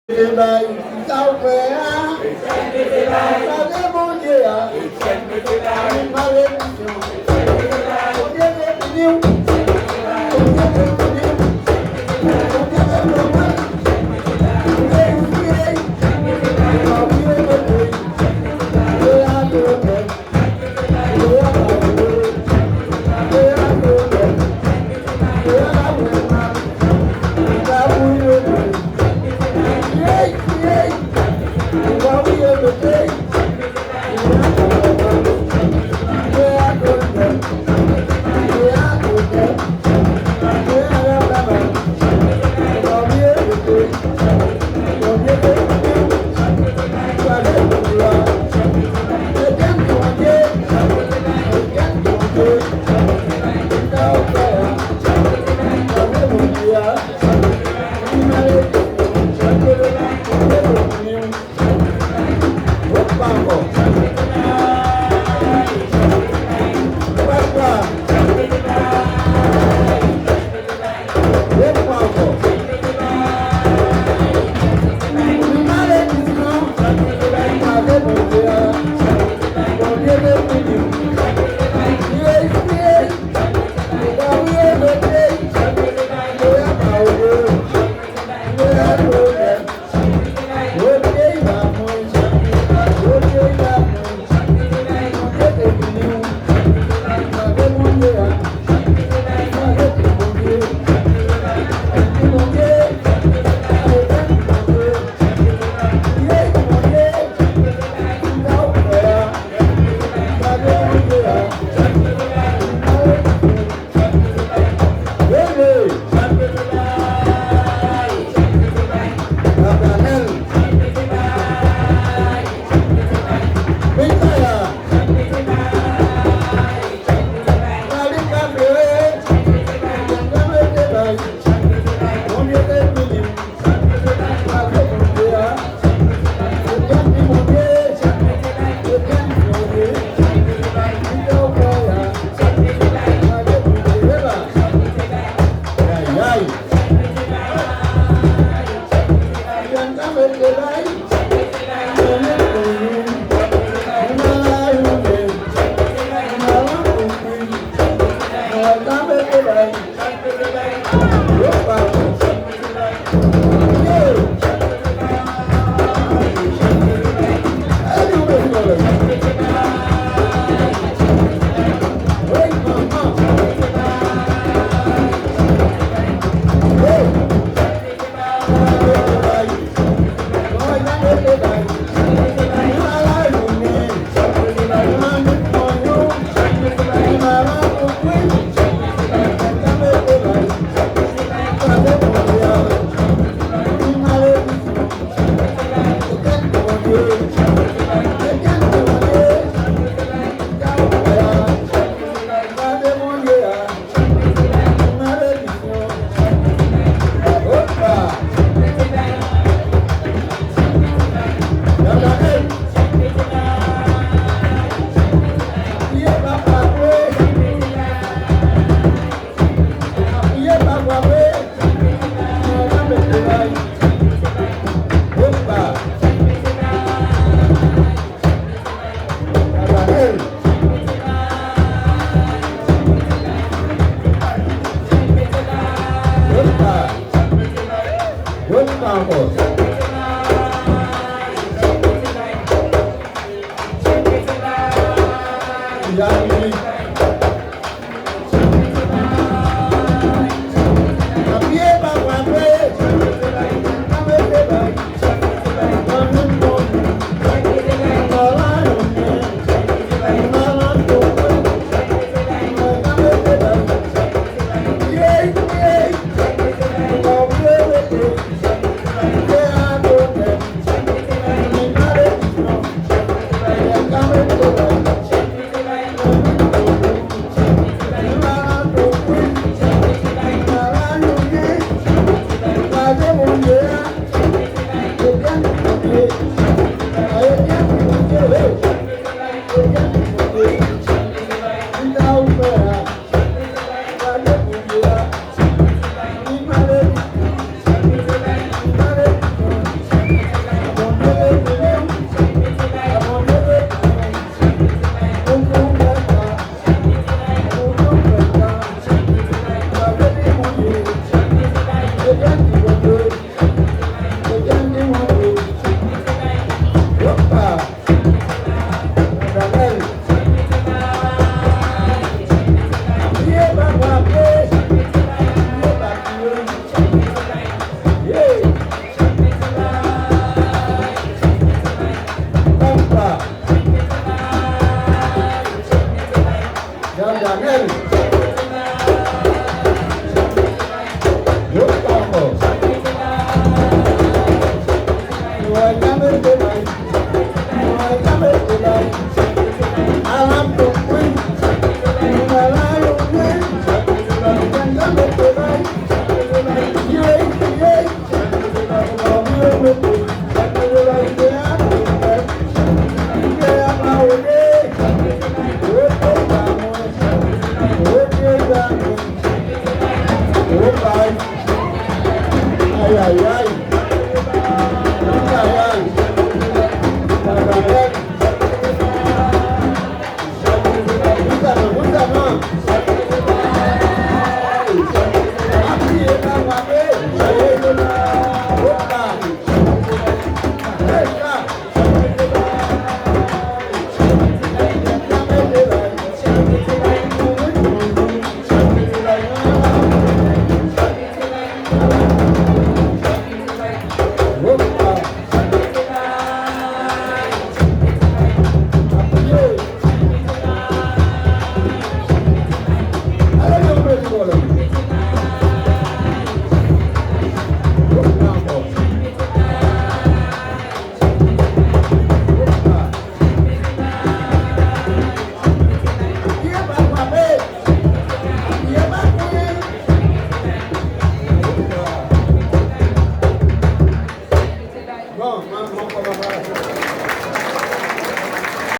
Bài sao về á, sao cái môn gì à? Mà lên không biết cái tình yêu, không biết cái tình yêu, không biết cái tình yêu, không biết cái tình yêu, không biết cái tình yêu, để anh được để anh được để anh được để anh được mà ra vui được. Yeah, yeah. Well, we are the day. Hãy subscribe cho kênh Ghiền Mì Gõ để không bỏ lỡ những video hấp dẫn.